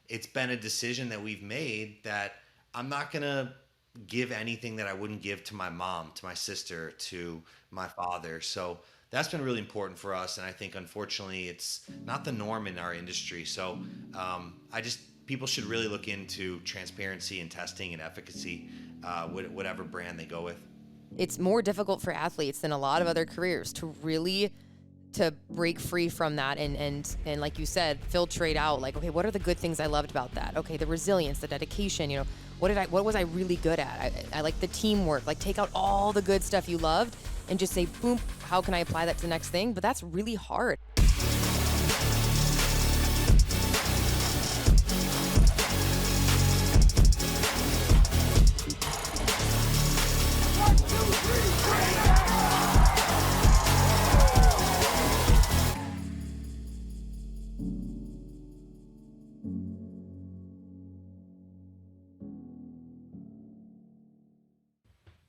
it's been a decision that we've made that I'm not going to give anything that I wouldn't give to my mom, to my sister, to my father. So that's been really important for us. And I think, unfortunately, it's not the norm in our industry. So I just, people should really look into transparency and testing and efficacy, whatever brand they go with. It's more difficult for athletes than a lot of other careers to really to break free from that and like you said, filtrate out like, okay, what are the good things I loved about that? Okay, the resilience, the dedication, what was I really good at? I like the teamwork, like take out all the good stuff you loved and just say, boom, how can I apply that to the next thing? But that's really hard.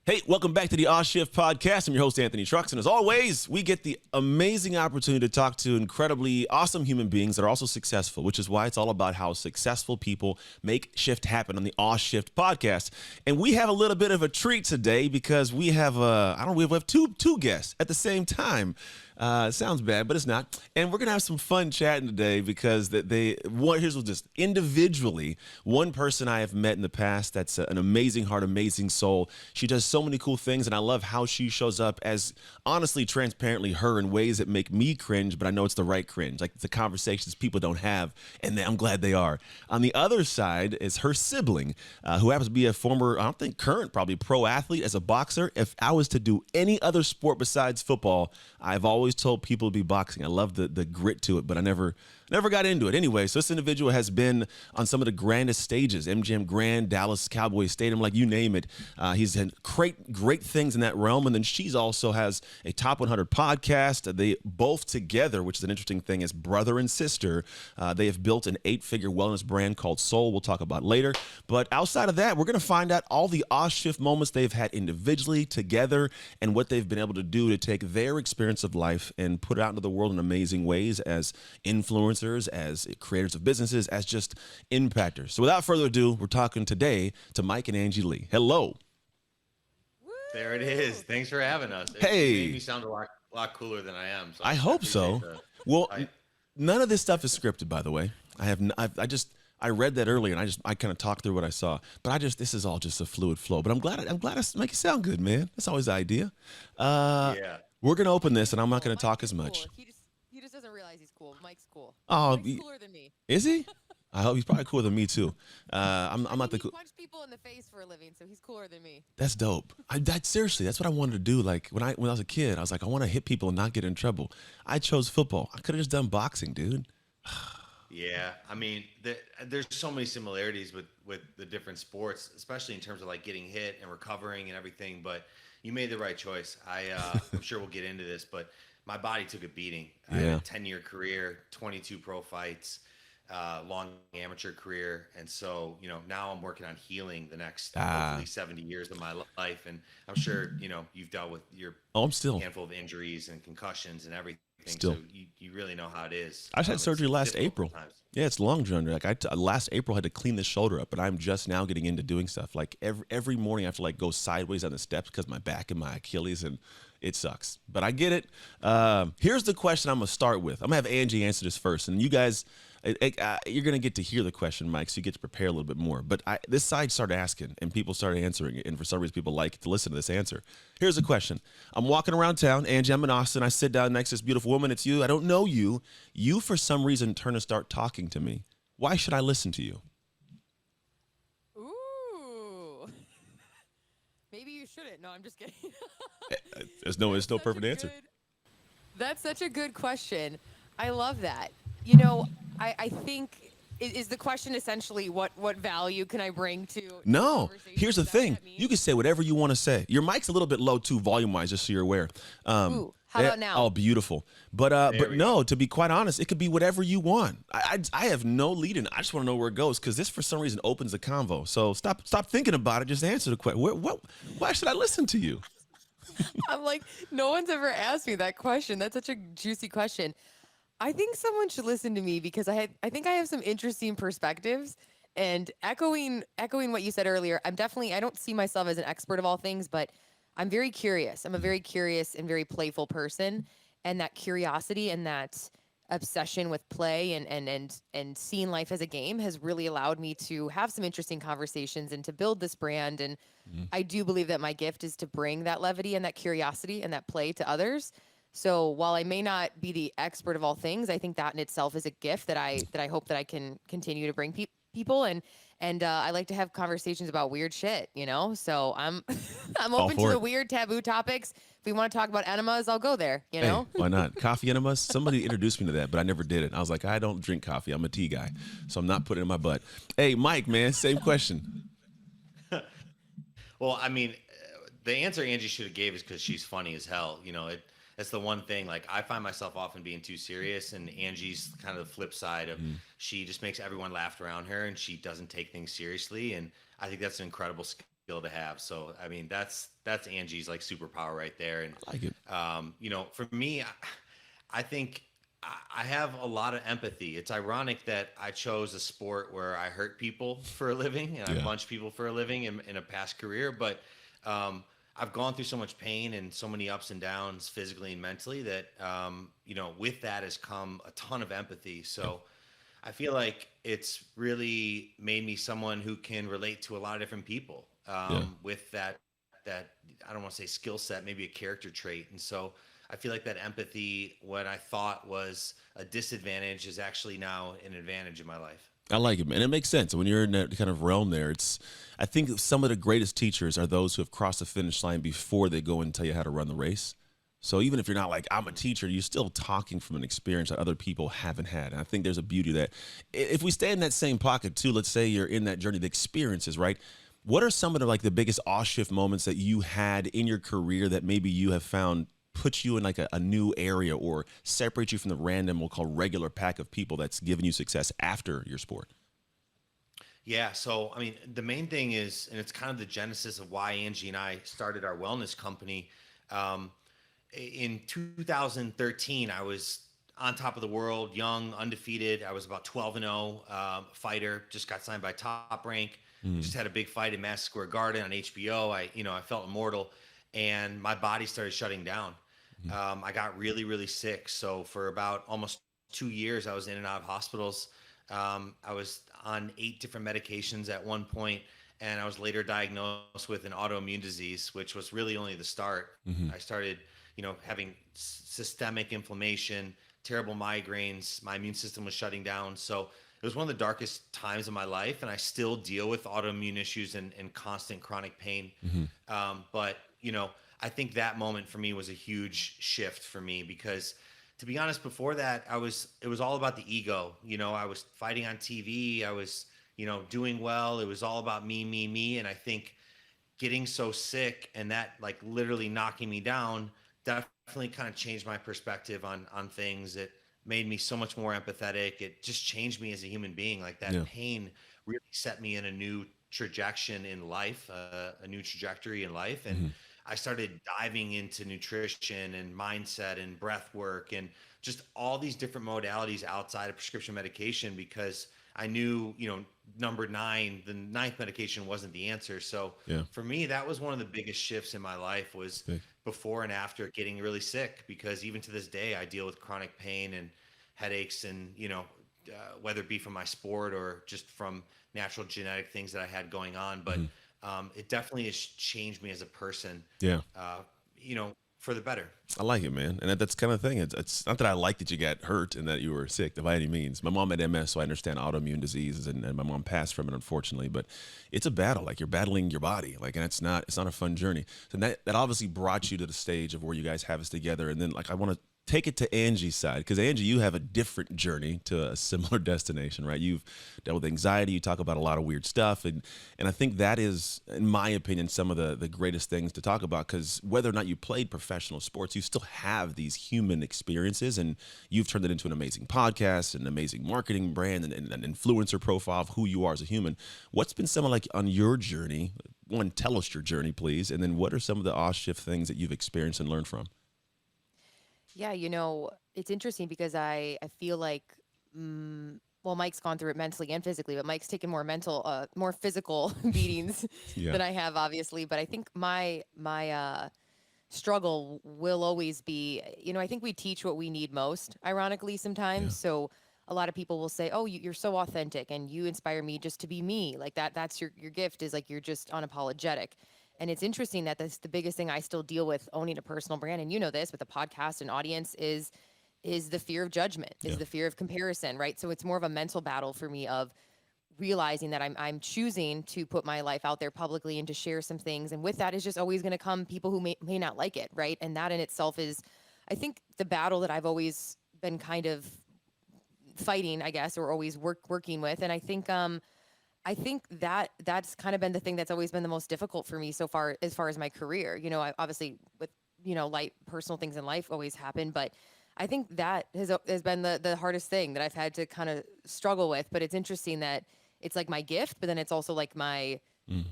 Hey, welcome back to the Oz Shift Podcast. I'm your host, Anthony Trucks. And as always, we get the amazing opportunity to talk to incredibly awesome human beings that are also successful, which is why it's all about how successful people make shift happen on the Oz Shift Podcast. And we have a little bit of a treat today because we have, we have two guests at the same time. It sounds bad, but it's not. And we're going to have some fun chatting today because here's what just individually, one person I have met in the past that's an amazing heart, amazing soul. She does so many cool things, and I love how she shows up as honestly, transparently her in ways that make me cringe, but I know it's the right cringe. Like the conversations people don't have, and I'm glad they are. On the other side is her sibling, who happens to be a former, I don't think current, probably pro athlete as a boxer. If I was to do any other sport besides football, I've always told people to be boxing. I love the grit to it, but I never got into it. Anyway, so this individual has been on some of the grandest stages, MGM Grand, Dallas Cowboys Stadium, like you name it. He's had great things in that realm. And then she's also has a top 100 podcast. They both together, which is an interesting thing, as brother and sister, they have built an 8-figure wellness brand called Soul. We'll talk about later. But outside of that, we're going to find out all the Oz Shift moments they've had individually, together, and what they've been able to do to take their experience of life and put it out into the world in amazing ways as influencers, as creators of businesses, as just impactors. So without further ado, we're talking today to Mike and Angie Lee. Hello. There it is. Thanks for having us. Hey. It made me sound a lot cooler than I am. So I hope so. Well, none of this stuff is scripted, by the way. I read that earlier, and I kind of talked through what I saw. But this is all just a fluid flow. But I'm glad I make it sound good, man. That's always the idea. Yeah. We're gonna open this, and I'm not gonna talk as much. Cool. He just doesn't realize he's cool. Mike's cool. Oh, Mike's cooler than me. Is he? I hope he's probably cooler than me too. I'm not the cool. He punches people in the face for a living, so he's cooler than me. That's dope. Seriously, that's what I wanted to do. Like when I was a kid, I was like, I want to hit people and not get in trouble. I chose football. I could have just done boxing, dude. Yeah, I mean, there's so many similarities with the different sports, especially in terms of like getting hit and recovering and everything. But you made the right choice. I'm sure we'll get into this, but my body took a beating. I had a 10-year career, 22 pro fights, long amateur career. And so, now I'm working on healing the next hopefully 70 years of my life. And I'm sure, you've dealt with your handful of injuries and concussions and everything. Still. So you really know how it is. I just had surgery last April. Sometimes. Yeah, it's long journey. Like last April, I had to clean the shoulder up, but I'm just now getting into doing stuff. Like every morning, I have to like go sideways on the steps because my back and my Achilles, and it sucks. But I get it. Here's the question I'm gonna start with. I'm gonna have Angie answer this first, and you guys, you're gonna get to hear the question, Mike, so you get to prepare a little bit more. But this side started asking, and people started answering it, and for some reason, people like to listen to this answer. Here's the question: I'm walking around town, Angie. I'm in Austin. I sit down next to this beautiful woman. It's you. I don't know you. You, for some reason, turn and start talking to me. Why should I listen to you? Ooh. Maybe you shouldn't. No, I'm just kidding. There's no perfect answer. That's such a good question. I love that. I think, is the question essentially what value can I bring to No. Here's the thing. You can say whatever you want to say. Your mic's a little bit low too, volume-wise, just so you're aware. Ooh, how about now? Oh, beautiful. But no, to be quite honest, it could be whatever you want. I have no lead in. I just want to know where it goes because this, for some reason, opens the convo. So stop thinking about it. Just answer the question. Why should I listen to you? I'm like, no one's ever asked me that question. That's such a juicy question. I think someone should listen to me because I think I have some interesting perspectives. And echoing what you said earlier, I don't see myself as an expert of all things, but I'm very curious. I'm a very curious and very playful person, and that curiosity and that obsession with play and seeing life as a game has really allowed me to have some interesting conversations and to build this brand. And I do believe that my gift is to bring that levity and that curiosity and that play to others. So while I may not be the expert of all things, I think that in itself is a gift that I hope that I can continue to bring people. And I like to have conversations about weird shit, you know. So I'm I'm All open to for the it. weird taboo topics. If we want to talk about enemas, I'll go there, you Hey, know. why not? Coffee enemas? Somebody introduced me to that, but I never did it. I was like, I don't drink coffee. I'm a tea guy, so I'm not putting it in my butt. Hey, Mike, man, same question. Well, I mean, the answer Angie should have gave is because she's funny as hell. You know, that's the one thing. Like, I find myself often being too serious, and Angie's kind of the flip side of she just makes everyone laugh around her, and she doesn't take things seriously. And I think that's an incredible skill to have. So, I mean, that's Angie's like superpower right there. And I like it. you know, for me, I think I have a lot of empathy. It's ironic that I chose a sport where I hurt people for a living and I Yeah. punch people for a living in a past career, but I've gone through so much pain and so many ups and downs physically and mentally that you know, with that has come a ton of empathy. So I feel like it's really made me someone who can relate to a lot of different people Yeah. with that I don't want to say skill set, maybe a character trait. And so I feel like that empathy, what I thought was a disadvantage, is actually now an advantage in my life. I like it, man. It makes sense. When you're in that kind of realm there, I think some of the greatest teachers are those who have crossed the finish line before they go and tell you how to run the race. So even if you're not like, I'm a teacher, you're still talking from an experience that other people haven't had. And I think there's a beauty that if we stay in that same pocket too, let's say you're in that journey, the experiences, right? What are some of the biggest off shift moments that you had in your career that maybe you have found put you in like a new area or separate you from the random, we'll call regular pack of people that's given you success after your sport? Yeah. So, I mean, the main thing is, and it's kind of the genesis of why Angie and I started our wellness company. Um, in 2013, I was on top of the world, young, undefeated. I was about 12-0 fighter, just got signed by Top Rank. Just had a big fight in Madison Square Garden on HBO. I felt immortal, and my body started shutting down. I got really, really sick. So for about almost 2 years, I was in and out of hospitals. I was on 8 different medications at one point, and I was later diagnosed with an autoimmune disease, which was really only the start. I started, having systemic inflammation, terrible migraines. My immune system was shutting down. So it was one of the darkest times of my life, and I still deal with autoimmune issues and constant chronic pain. But, I think that moment for me was a huge shift for me because, to be honest, before that, it was all about the ego. I was fighting on TV. I was, doing well. It was all about me, me, me. And I think getting so sick and that like literally knocking me down definitely kind of changed my perspective on things. It made me so much more empathetic. It just changed me as a human being. Like that pain really set me in a new trajectory in life, and I started diving into nutrition and mindset and breath work and just all these different modalities outside of prescription medication because I knew, number 9, the 9th medication wasn't the answer. So for me, that was one of the biggest shifts in my life was before and after getting really sick, because even to this day, I deal with chronic pain and headaches and, whether it be from my sport or just from natural genetic things that I had going on. But it definitely has changed me as a person, for the better. I like it, man. And that's kind of thing. It's not that I like that you got hurt and that you were sick by any means. My mom had MS, so I understand autoimmune diseases, and my mom passed from it, unfortunately. But it's a battle. Like, you're battling your body. Like, and it's not a fun journey. So that obviously brought you to the stage of where you guys have us together. And then, like, I want to take it to Angie's side, because Angie, you have a different journey to a similar destination, right? You've dealt with anxiety. You talk about a lot of weird stuff, and I think that is, in my opinion, some of the greatest things to talk about, because whether or not you played professional sports, you still have these human experiences, and you've turned it into an amazing podcast, an amazing marketing brand, and an influencer profile of who you are as a human. What's been some of, like, on your journey? One, tell us your journey, please, and then what are some of the off shift things that you've experienced and learned from? Yeah, it's interesting because I feel like, well, Mike's gone through it mentally and physically, but Mike's taken more physical beatings Yeah. than I have, obviously. But I think my struggle will always be, I think we teach what we need most, ironically, Yeah. sometimes. So a lot of people will say, "Oh, you're so authentic, and you inspire me just to be me." Like that's your gift, is like you're just unapologetic. And it's interesting that that's the biggest thing I still deal with owning a personal brand, and this with a podcast and audience is the fear of judgment, is Yeah. the fear of comparison, right? So it's more of a mental battle for me of realizing that I'm choosing to put my life out there publicly and to share some things. And with that is just always going to come people who may not like it, right? And that in itself is, I think, the battle that I've always been kind of fighting, I guess, or always working with. And I think that that's kind of been the thing that's always been the most difficult for me so far, as far as my career. I obviously with light personal things in life always happen, but I think that has been the hardest thing that I've had to kind of struggle with. But it's interesting that it's like my gift, but then it's also like my Mm.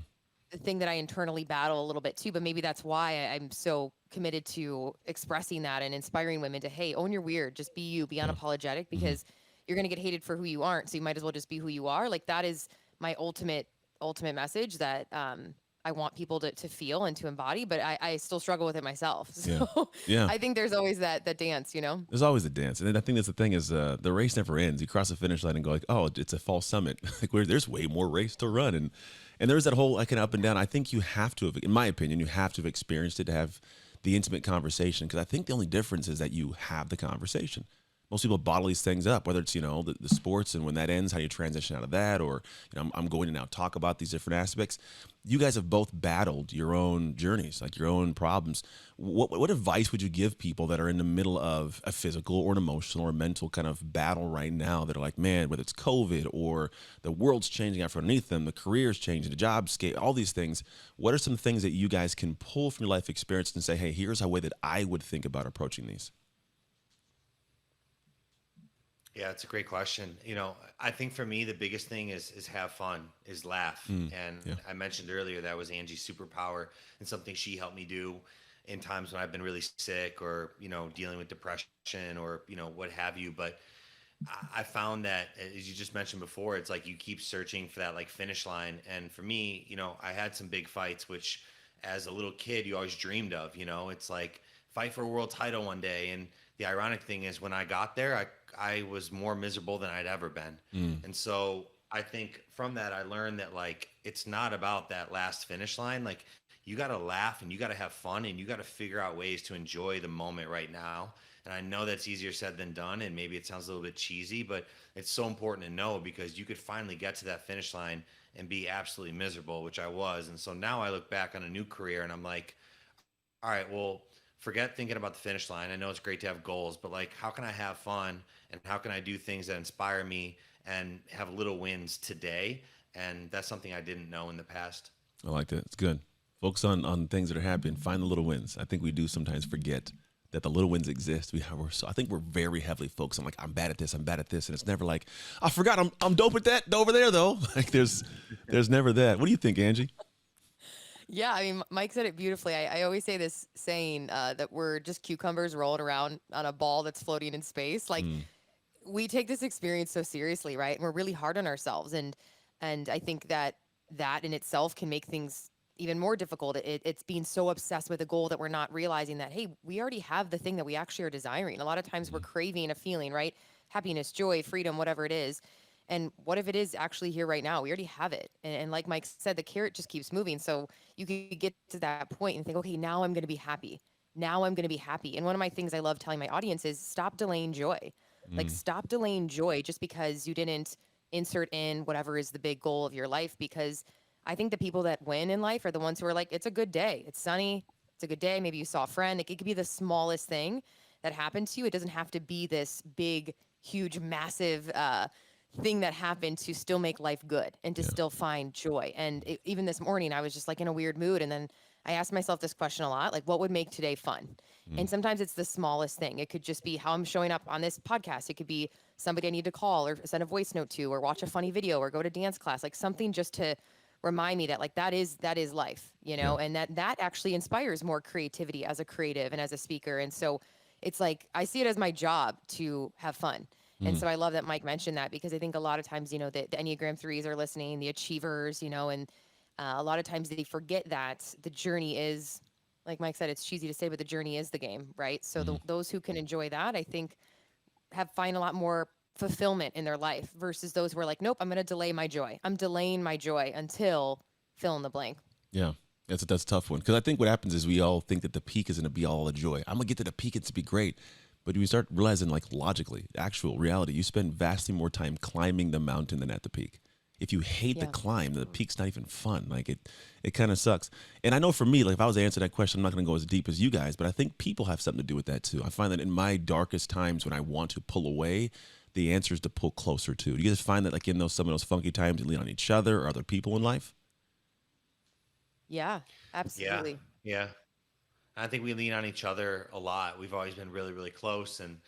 the thing that I internally battle a little bit too. But maybe that's why I'm so committed to expressing that and inspiring women to, hey, own your weird, just be you, be Yeah. unapologetic, Hmm. because you're gonna get hated for who you aren't. So you might as well just be who you are. Like that is my ultimate message that I want people to feel and to embody. But I still struggle with it myself. Yeah. So Yeah. I think there's always that dance. There's always a dance, and I think that's the thing is the race never ends. You cross the finish line and go like, oh, it's a false summit. Like there's way more race to run, and there's that whole like an up and down. I think you have to have, in my opinion, you have to have experienced it to have the intimate conversation. Because I think the only difference is that you have the conversation. Most people bottle these things up, whether it's the sports and when that ends, how you transition out of that, or I'm going to now talk about these different aspects. You guys have both battled your own journeys, like your own problems. What advice would you give people that are in the middle of a physical or an emotional or mental kind of battle right now that are like, man, whether it's COVID or the world's changing out from underneath them, the career's changing, the job scale, all these things. What are some things that you guys can pull from your life experience and say, hey, here's a way that I would think about approaching these? Yeah, it's a great question. I think for me the biggest thing is have fun, is laugh. And Yeah. I mentioned earlier that was Angie's superpower and something she helped me do in times when I've been really sick or, dealing with depression or, what have you. But I found that, as you just mentioned before, it's like you keep searching for that like finish line. And for me, I had some big fights, which as a little kid you always dreamed of. It's like fight for a world title one day. And the ironic thing is when I got there, I was more miserable than I'd ever been. Mm. And so I think from that I learned that like it's not about that last finish line. Like you got to laugh and you got to have fun and you got to figure out ways to enjoy the moment right now. And I know that's easier said than done, and maybe it sounds a little bit cheesy, but it's so important to know because you could finally get to that finish line and be absolutely miserable, which I was. And so now I look back on a new career and I'm like, all right, well, forget thinking about the finish line. I know it's great to have goals, but like, how can I have fun and how can I do things that inspire me and have little wins today? And that's something I didn't know in the past. I like that. It's good. Focus on things that are happening. Find the little wins. I think we do sometimes forget that the little wins exist. I think we're very heavily focused on like I'm bad at this, and it's never like I forgot I'm dope at that over there though. Like there's never that. What do you think, Angie? Yeah, I mean, Mike said it beautifully. I always say this saying that we're just cucumbers rolling around on a ball that's floating in space. Like Mm. we take this experience so seriously, right? And we're really hard on ourselves, and I think that in itself can make things even more difficult. It's being so obsessed with a goal that we're not realizing that, hey, we already have the thing that we actually are desiring. A lot of times we're craving a feeling, right? Happiness, joy, freedom, whatever it is. And what if it is actually here right now? We already have it. And like Mike said, the carrot just keeps moving. So you could get to that point and think, okay, now I'm going to be happy. Now I'm going to be happy. And one of my things I love telling my audience is stop delaying joy. Like Mm. stop delaying joy just because you didn't insert in whatever is the big goal of your life. Because I think the people that win in life are the ones who are like, it's a good day. It's sunny. It's a good day. Maybe you saw a friend. Like, it could be the smallest thing that happened to you. It doesn't have to be this big, huge, massive thing that happened to still make life good and to Yeah. still find joy. And even this morning, I was just like in a weird mood. And then I asked myself this question a lot, like, what would make today fun? And sometimes it's the smallest thing. It could just be how I'm showing up on this podcast. It could be somebody I need to call or send a voice note to or watch a funny video or go to dance class, like something just to remind me that like that is life, Yeah. and that actually inspires more creativity as a creative and as a speaker. And so it's like I see it as my job to have fun. And Mm, so I love that Mike mentioned that, because I think a lot of times, the Enneagram threes are listening, the achievers, and a lot of times they forget that the journey is, like Mike said, it's cheesy to say, but the journey is the game, right? So mm. those who can enjoy that, I think, find a lot more fulfillment in their life versus those who are like, nope, I'm going to delay my joy. I'm delaying my joy until fill in the blank. Yeah. That's a tough one. Because I think what happens is we all think that the peak is going to be all the joy. I'm going to get to the peak. It's to be great. But we start realizing, like, logically, actual reality, you spend vastly more time climbing the mountain than at the peak. If you hate the Yeah. climb, the peak's not even fun. Like, it kind of sucks. And I know for me, like, if I was to answer that question, I'm not going to go as deep as you guys, but I think people have something to do with that too. I find that in my darkest times when I want to pull away, the answer is to pull closer to. Do you guys find that, like, in some of those funky times, you lean on each other or other people in life? Yeah, Yeah. absolutely. Yeah. I think we lean on each other a lot. We've always been really, really close, and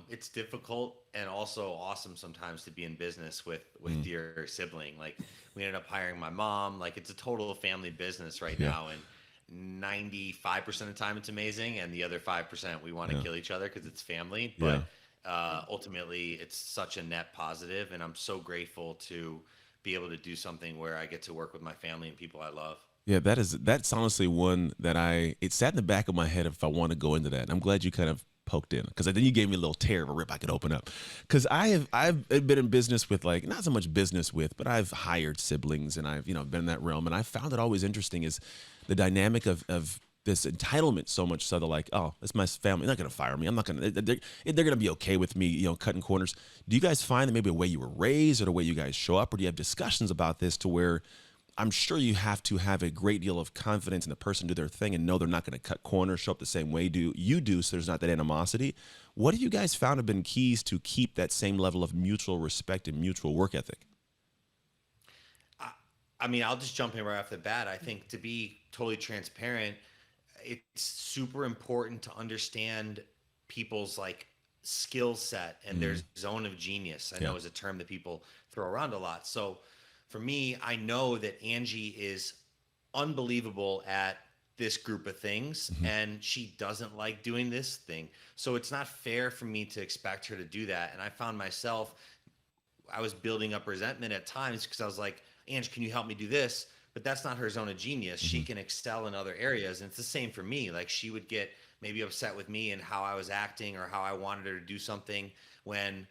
it's difficult and also awesome sometimes to be in business with Mm, your sibling. Like, we ended up hiring my mom. Like, it's a total family business right yeah. now, and 95% of the time it's amazing, and the other 5% we want to Yeah. kill each other because it's family. Yeah. But ultimately, it's such a net positive, and I'm so grateful to be able to do something where I get to work with my family and people I love. Yeah, that's honestly one that it sat in the back of my head if I want to go into that. And I'm glad you kind of poked in, because then you gave me a little tear of a rip I could open up. Because I've been in business with, like, not so much business with, but I've hired siblings, and I've been in that realm, and I found it always interesting is the dynamic of this entitlement, so much so they're like, oh, it's my family, they're not gonna fire me, I'm not gonna, they're gonna be okay with me, cutting corners. Do you guys find that maybe a way you were raised or the way you guys show up, or do you have discussions about this to where I'm sure you have to have a great deal of confidence in the person do their thing and know they're not going to cut corners, show up the same way you do, so there's not that animosity. What have you guys found have been keys to keep that same level of mutual respect and mutual work ethic? I, I mean, I'll just jump in right off the bat. I think, to be totally transparent, it's super important to understand people's, like, skill set and their Mm, zone of genius. I yeah. know is a term that people throw around a lot. So for me, I know that Angie is unbelievable at this group of things, Hmm. and she doesn't like doing this thing. So it's not fair for me to expect her to do that. And I found myself, I was building up resentment at times because I was like, Ange, can you help me do this? But that's not her zone of genius. She Hmm. can excel in other areas. And it's the same for me. Like, she would get maybe upset with me and how I was acting or how I wanted her to do something when,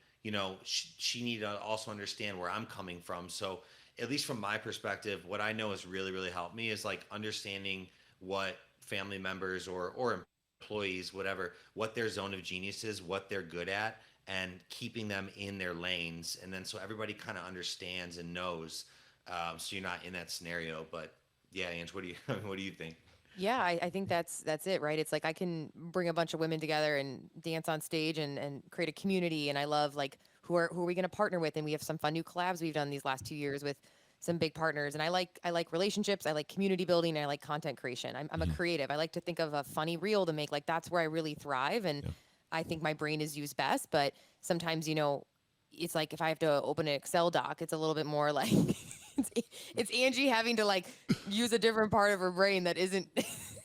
she needed to also understand where I'm coming from. So, at least from my perspective, what I know has really, really helped me is, like, understanding what family members or employees, whatever, what their zone of genius is, what they're good at, and keeping them in their lanes. And then so everybody kind of understands and knows, so you're not in that scenario. But yeah, Ange, what do you what do you think? Yeah, I think that's it, right? It's like I can bring a bunch of women together and dance on stage and create a community. And I love, like, who are we going to partner with? And we have some fun new collabs we've done these last 2 years with some big partners. And I like relationships, I like community building, and I like content creation. I'm a Hmm. creative. I like to think of a funny reel to make. Like, that's where I really thrive, and Yeah. I think my brain is used best. But sometimes, it's like if I have to open an Excel doc, it's a little bit more like it's, it's Angie having to, like, use a different part of her brain that isn't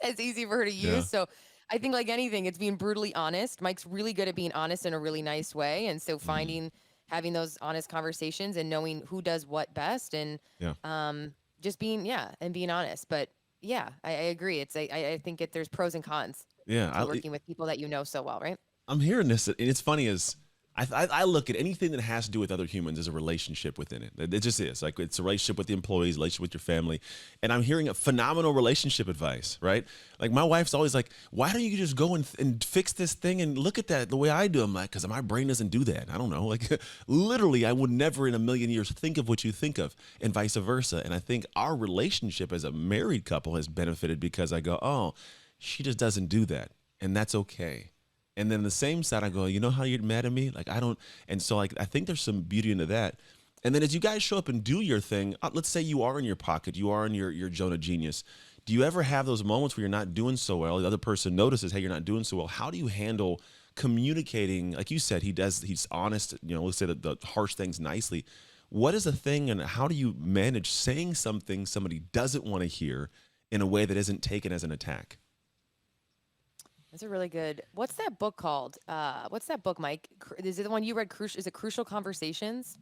as easy for her to Yeah. use. So I think, like anything, it's being brutally honest. Mike's really good at being honest in a really nice way. And so Mm, having those honest conversations and knowing who does what best, and yeah. just being, yeah, and being honest. But yeah, I agree. I think there's pros and cons Yeah. to working with people that you know so well, right? I'm hearing this, and it's funny as I look at anything that has to do with other humans as a relationship within it. It just is, like, it's a relationship with the employees, relationship with your family, and I'm hearing a phenomenal relationship advice, right? Like, my wife's always like, "Why don't you just go and fix this thing and look at that the way I do?" I'm like, "Because my brain doesn't do that. I don't know." Like, literally, I would never in a million years think of what you think of, and vice versa. And I think our relationship as a married couple has benefited because I go, "Oh, she just doesn't do that, and that's okay." And then the same side, I go, you know how you're mad at me? Like, I don't. And so, like, I think there's some beauty into that. And then as you guys show up and do your thing, let's say you are in your pocket, you are in your Jonah genius. Do you ever have those moments where you're not doing so well? The other person notices, hey, you're not doing so well. How do you handle communicating? Like you said, he's honest, let's say the harsh things nicely. What is the thing, and how do you manage saying something somebody doesn't want to hear in a way that isn't taken as an attack? That's a really good. What's that book called? What's that book, Mike? Is it the one you read? Crucial? Is it Crucial Conversations?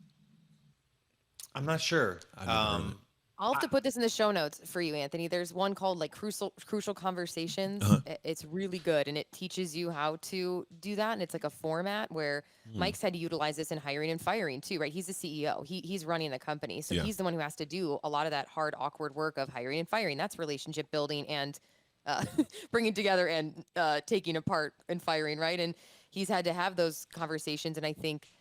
I'm not sure. I never heard of it. I'll have I, to put this in the show notes for you, Anthony. There's one called like Crucial Conversations. Uh-huh. It's really good, and it teaches you how to do that. And it's like a format where Hmm. Mike's had to utilize this in hiring and firing too, right? He's the CEO. He's running the company, so Yeah. he's the one who has to do a lot of that hard, awkward work of hiring and firing. That's relationship building and uh, bringing together and taking apart and firing, right? And he's had to have those conversations, and I think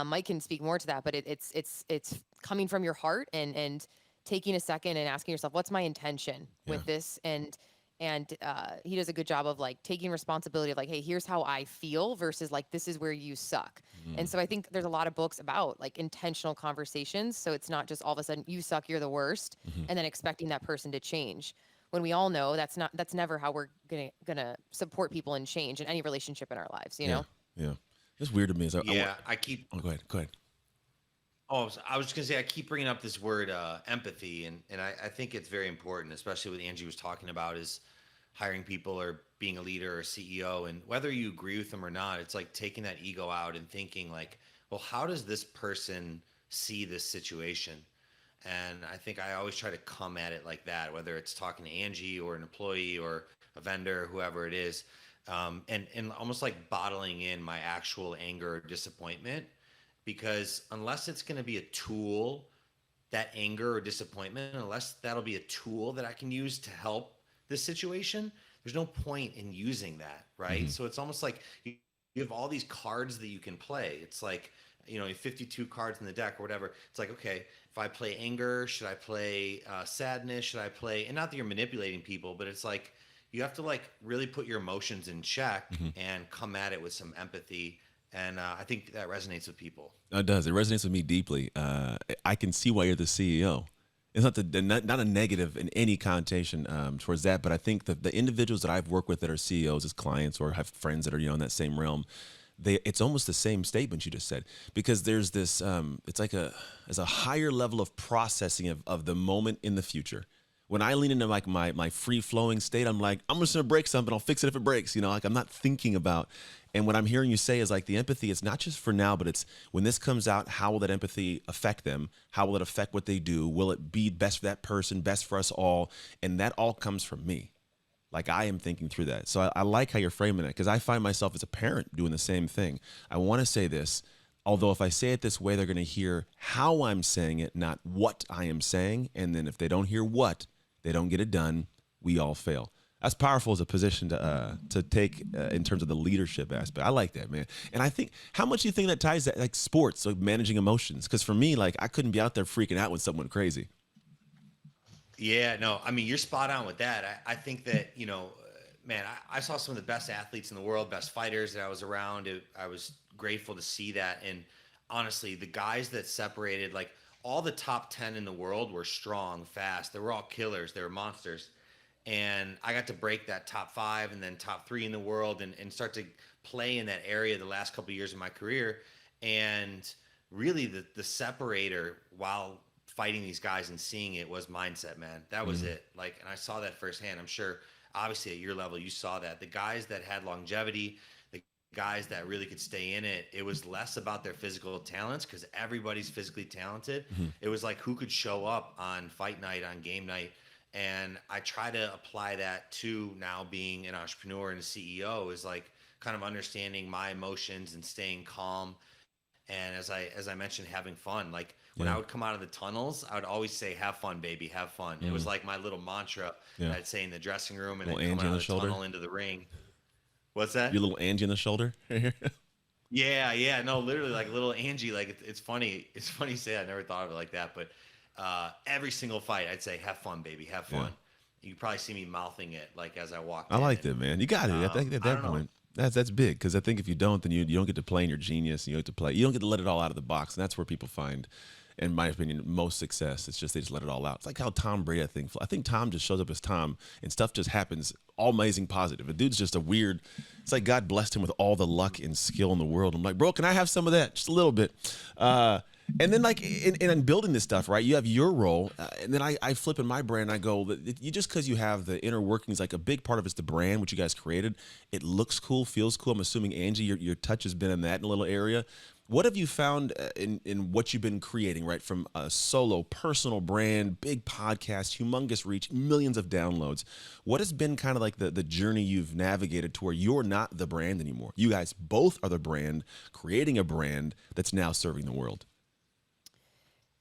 Mike can speak more to that. But it's coming from your heart and taking a second and asking yourself, what's my intention Yeah. with this? And he does a good job of like taking responsibility of like, hey, here's how I feel versus like this is where you suck. And Mm. so I think there's a lot of books about like intentional conversations. So it's not just all of a sudden you suck, you're the worst, Hmm. and then expecting that person to change. When we all know that's never how we're gonna support people in change in any relationship in our lives, you Yeah. know? Yeah. It's weird to me. Is yeah, I keep. oh, go ahead. Go ahead. Oh, I was just gonna say I keep bringing up this word empathy, and I think it's very important, especially what Angie was talking about is hiring people or being a leader or CEO, and whether you agree with them or not, it's like taking that ego out and thinking like, well, how does this person see this situation? And I think I always try to come at it like that, whether it's talking to Angie or an employee or a vendor, whoever it is, and almost like bottling in my actual anger or disappointment, because unless it's going to be a tool, that anger or disappointment, unless that'll be a tool that I can use to help this situation, there's no point in using that, right? Hmm. So it's almost like you have all these cards that you can play. It's like, you know, 52 cards in the deck or whatever. It's like, okay, if I play anger, should I play sadness? Should I play, and not that you're manipulating people, but it's like you have to like really put your emotions in check Hmm. and come at it with some empathy. And I think that resonates with people. It does. It resonates with me deeply. I can see why you're the CEO. It's not a negative in any connotation towards that, but I think the individuals that I've worked with that are CEOs as clients or have friends that are in that same realm, it's almost the same statement you just said, because there's this it's like there's a higher level of processing of the moment in the future. When I lean into like my free flowing state, I'm like, I'm just gonna break something. I'll fix it if it breaks. Like I'm not thinking about. And what I'm hearing you say is like the empathy. It's not just for now, but it's when this comes out. How will that empathy affect them? How will it affect what they do? Will it be best for that person, best for us all? And that all comes from me. Like I am thinking through that. So I like how you're framing it because I find myself as a parent doing the same thing. I want to say this. Although if I say it this way, they're going to hear how I'm saying it, not what I am saying. And then if they don't hear what, they don't get it done. We all fail. That's powerful as a position to take in terms of the leadership aspect. I like that, man. And I think how much do you think that ties that like sports, like managing emotions? Because for me, like I couldn't be out there freaking out when someone went crazy. Yeah, no, I mean, you're spot on with that. I think that, man, I saw some of the best athletes in the world, best fighters that I was around. I was grateful to see that. And honestly, the guys that separated, like all the top 10 in the world were strong, fast. They were all killers. They were monsters. And I got to break that top five and then top three in the world and start to play in that area the last couple of years of my career. And really the separator while fighting these guys and seeing it was mindset, man. That was Mm-hmm. it. Like, and I saw that firsthand. I'm sure obviously at your level, you saw that the guys that had longevity, the guys that really could stay in it, it was less about their physical talents because everybody's physically talented. Mm-hmm. It was like who could show up on fight night, on game night. And I try to apply that to now being an entrepreneur and a CEO is like kind of understanding my emotions and staying calm. And as I mentioned, having fun. Like when Yeah. I would come out of the tunnels, I would always say, "Have fun, baby, have fun." It was like my little mantra Yeah. that I'd say in the dressing room, and Little then Angie coming on out the of the shoulder. tunnel into the ring. What's that? Your little Angie on the shoulder. Yeah, yeah, no, literally like little Angie. Like it's funny. It's funny you say that. I never thought of it like that, but every single fight, I'd say, "Have fun, baby, have fun." You probably see me mouthing it like as I walked I in. like And, that, man. You got it. I think at I that don't know. point, that's big because I think if you don't, then you don't get to play in your genius. And you don't get to play. You don't get to let it all out of the box, and that's where people find, in my opinion, most success. It's just they just let it all out. It's like how Tom Brady, I think Tom just shows up as Tom, and stuff just happens. All amazing, positive. A dude's just a weird. It's like God blessed him with all the luck and skill in the world. I'm like, bro, can I have some of that? Just a little bit. And then like in building this stuff, right? You have your role, and then I flip in my brand. I go, you just because you have the inner workings, like a big part of it's the brand, which you guys created. It looks cool, feels cool. I'm assuming Angie, your touch has been in that little area. What have you found in what you've been creating, right? From a solo, personal brand, big podcast, humongous reach, millions of downloads. What has been kind of like the journey you've navigated to where you're not the brand anymore? You guys both are the brand, creating a brand that's now serving the world.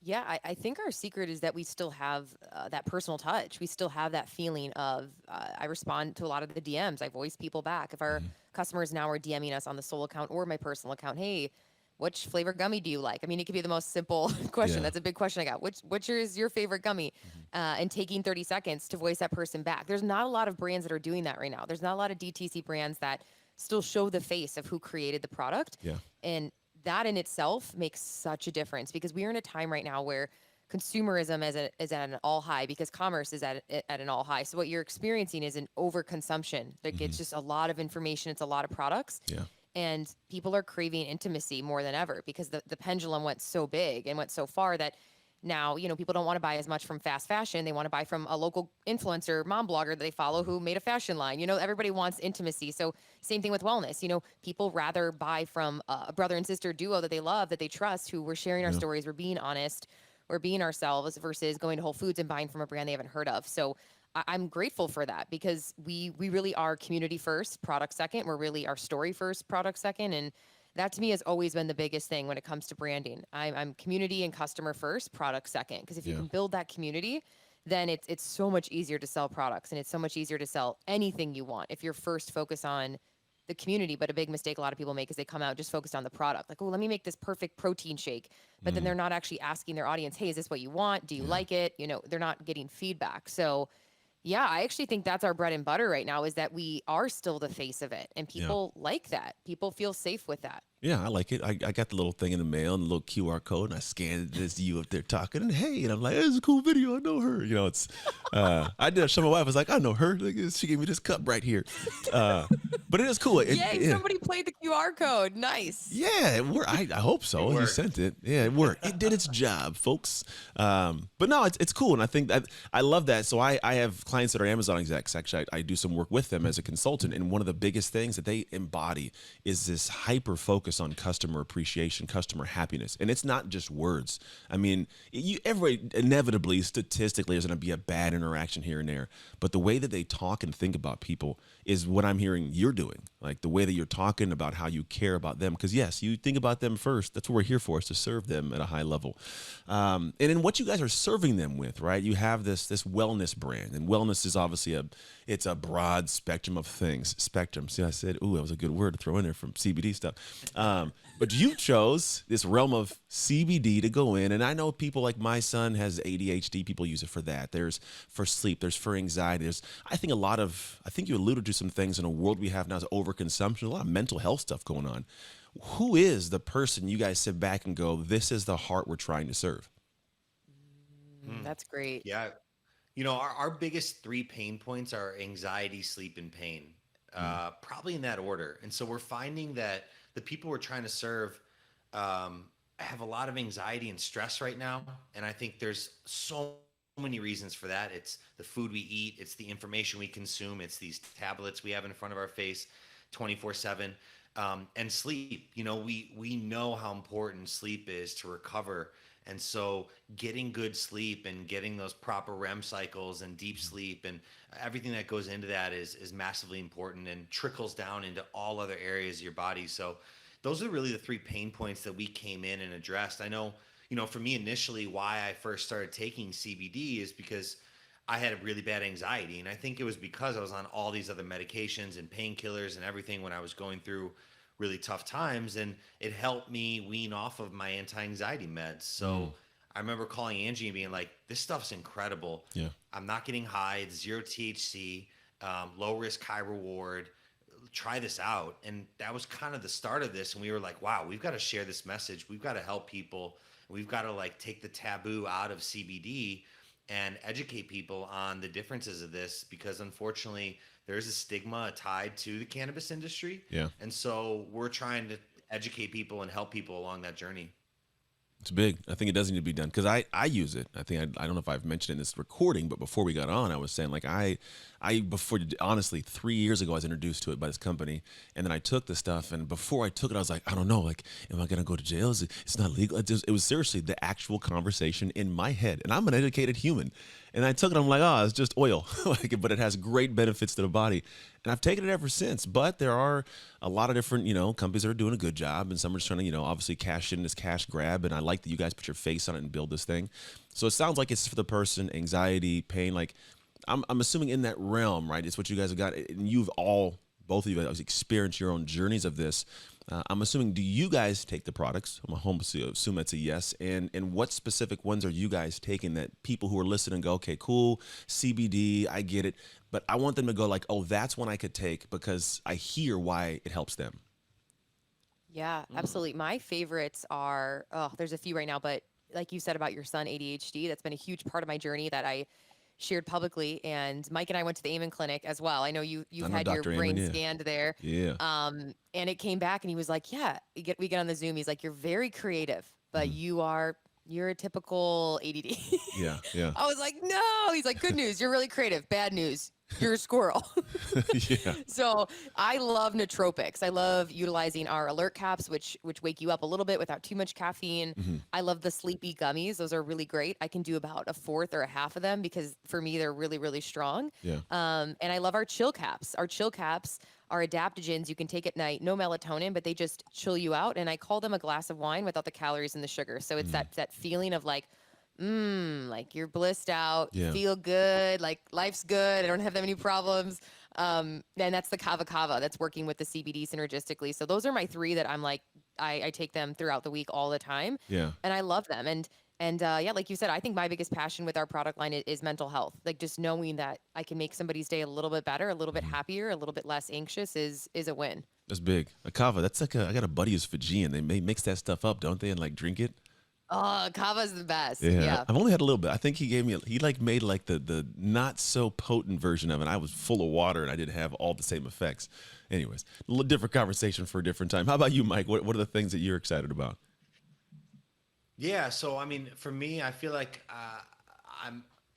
Yeah, I think our secret is that we still have that personal touch. We still have that feeling of, I respond to a lot of the DMs. I voice people back. If our customers now are DMing us on the sole account or my personal account, hey, which flavor gummy do you like? I mean, it could be the most simple question. Yeah. That's a big question I got. Which is your favorite gummy? And taking 30 seconds to voice that person back. There's not a lot of brands that are doing that right now. There's not a lot of DTC brands that still show the face of who created the product. Yeah. And that in itself makes such a difference because we are in a time right now where consumerism is at an all high because commerce is at an all high. So what you're experiencing is an overconsumption. Like it's just a lot of information. It's a lot of products. Yeah. And people are craving intimacy more than ever because the pendulum went so big and went so far that now, people don't want to buy as much from fast fashion. They want to buy from a local influencer, mom blogger that they follow who made a fashion line. Everybody wants intimacy. So same thing with wellness. People rather buy from a brother and sister duo that they love, that they trust, who we're sharing our stories, we're being honest, we're being ourselves versus going to Whole Foods and buying from a brand they haven't heard of. So I'm grateful for that because we really are community first, product second. We're really our story first, product second. And that to me has always been the biggest thing when it comes to branding. I'm community and customer first, product second. Because if you can build that community, then it's so much easier to sell products and it's so much easier to sell anything you want if you're first focused on the community. But a big mistake a lot of people make is they come out just focused on the product. Like, oh, let me make this perfect protein shake. But then they're not actually asking their audience, hey, is this what you want? Do you like it? They're not getting feedback. So yeah, I actually think that's our bread and butter right now is that we are still the face of it. And people like that. People feel safe with that. Yeah, I like it. I got the little thing in the mail and the little QR code, and I scanned it as you up there talking, and hey, and I'm like, it's a cool video. I know her. It's. I did show my wife. I was like, I know her. Like, she gave me this cup right here. But it is cool. Yay! Somebody played the QR code. Nice. Yeah, it worked. I hope so. You sent it. Yeah, it worked. It did its job, folks. But no, it's cool, and I think that I love that. So I have clients that are Amazon execs. Actually, I do some work with them as a consultant, and one of the biggest things that they embody is this hyper focus on customer appreciation, customer happiness. And it's not just words. I mean, everybody inevitably, statistically, there's going to be a bad interaction here and there. But the way that they talk and think about people is what I'm hearing you're doing. Like the way that you're talking about how you care about them. Because yes, you think about them first. That's what we're here for, is to serve them at a high level. And in what you guys are serving them with, right? You have this wellness brand. And wellness is obviously it's a broad spectrum of things. Spectrum. See, I said, ooh, that was a good word to throw in there from CBD stuff. But you chose this realm of CBD to go in. And I know people like my son has ADHD. People use it for that. There's for sleep. There's for anxiety. I think you alluded to some things in a world we have now is overconsumption, a lot of mental health stuff going on. Who is the person you guys sit back and go, this is the heart we're trying to serve? That's great. Yeah. Our biggest three pain points are anxiety, sleep, and pain, probably in that order. And so we're finding that the people we're trying to serve have a lot of anxiety and stress right now. And I think there's so many reasons for that. It's the food we eat. It's the information we consume. It's these tablets we have in front of our face 24/7. And sleep. We know how important sleep is to recover. And so getting good sleep and getting those proper REM cycles and deep sleep and everything that goes into that is massively important and trickles down into all other areas of your body. So those are really the three pain points that we came in and addressed. I know, for me initially, why I first started taking CBD is because I had a really bad anxiety. And I think it was because I was on all these other medications and painkillers and everything when I was going through really tough times, and it helped me wean off of my anti-anxiety meds. So I remember calling Angie and being like, this stuff's incredible. Yeah. I'm not getting high. It's 0 THC, low risk, high reward. Try this out. And that was kind of the start of this. And we were like, wow, we've got to share this message. We've got to help people. We've got to take the taboo out of CBD and educate people on the differences of this, because unfortunately there's a stigma tied to the cannabis industry. Yeah. And so we're trying to educate people and help people along that journey. It's big. I think it does need to be done because I use it. I think I don't know if I've mentioned it in this recording, but before we got on, I was saying like before honestly 3 years ago I was introduced to it by this company, and then I took the stuff, and before I took it I was like, I don't know, like, am I gonna go to jail? It's not legal. It was seriously the actual conversation in my head, and I'm an educated human, and I took it. I'm like, oh, it's just oil, like, but it has great benefits to the body, and I've taken it ever since. But there are a lot of different companies that are doing a good job, and some are just trying to obviously cash in this cash grab, and I like that you guys put your face on it and build this thing. So it sounds like it's for the person, anxiety, pain, like I'm assuming in that realm, right? It's what you guys have got, and both of you guys experienced your own journeys of this. I'm assuming, do you guys take the products? I'm home to assume that's a yes. And what specific ones are you guys taking that people who are listening go, okay, cool, CBD, I get it, but I want them to go like, oh, that's one I could take because I hear why it helps them. Yeah, absolutely. My favorites are, there's a few right now, but like you said about your son, ADHD, that's been a huge part of my journey that I shared publicly. And Mike and I went to the Amen Clinic as well. I know you've had your Dr. brain Amen, yeah. scanned there. Yeah. And it came back and he was like, yeah, we get on the Zoom. He's like, you're very creative, but you're a typical ADD. Yeah, yeah. I was like, no. He's like, good news, you're really creative. Bad news, you're a squirrel. Yeah. So I love nootropics. I love utilizing our alert caps, which wake you up a little bit without too much caffeine. I love the sleepy gummies. Those are really great. I can do about a fourth or a half of them because for me, they're really, really strong. Yeah. And I love our chill caps. Our chill caps are adaptogens you can take at night, no melatonin, but they just chill you out. And I call them a glass of wine without the calories and the sugar. So it's that feeling of like you're blissed out, Yeah. feel good, like life's good, I don't have that many problems. And that's the Kava Kava that's working with the CBD synergistically. So those are my three that I'm like, I take them throughout the week all the time. Yeah. And I love them. And yeah, like you said, I think my biggest passion with our product line is mental health. Like just knowing that I can make somebody's day a little bit better, a little bit happier, a little bit less anxious is a win. That's big. A kava, that's like I got a buddy who's Fijian. They may mix that stuff up, don't they? And like drink it. Oh, Kava's the best. Yeah. Yeah. I've only had a little bit. I think he made like the not so potent version of it. I was full of water and I didn't have all the same effects. Anyways, a little different conversation for a different time. How about you, Mike? What are the things that you're excited about? Yeah, so I mean, for me, I feel like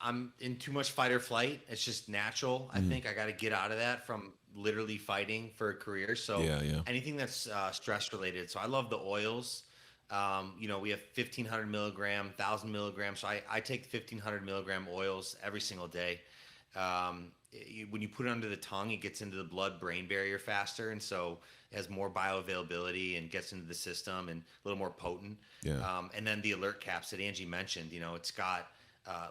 I'm in too much fight or flight. It's just natural. I think I got to get out of that from literally fighting for a career. So Yeah. anything that's stress related. So I love the oils. We have 1,500 milligram, 1,000 milligrams. So I take 1,500 milligram oils every single day. When you put it under the tongue, it gets into the blood-brain barrier faster, and so it has more bioavailability and gets into the system and a little more potent. Yeah. And then the alert caps that Angie mentioned, it's got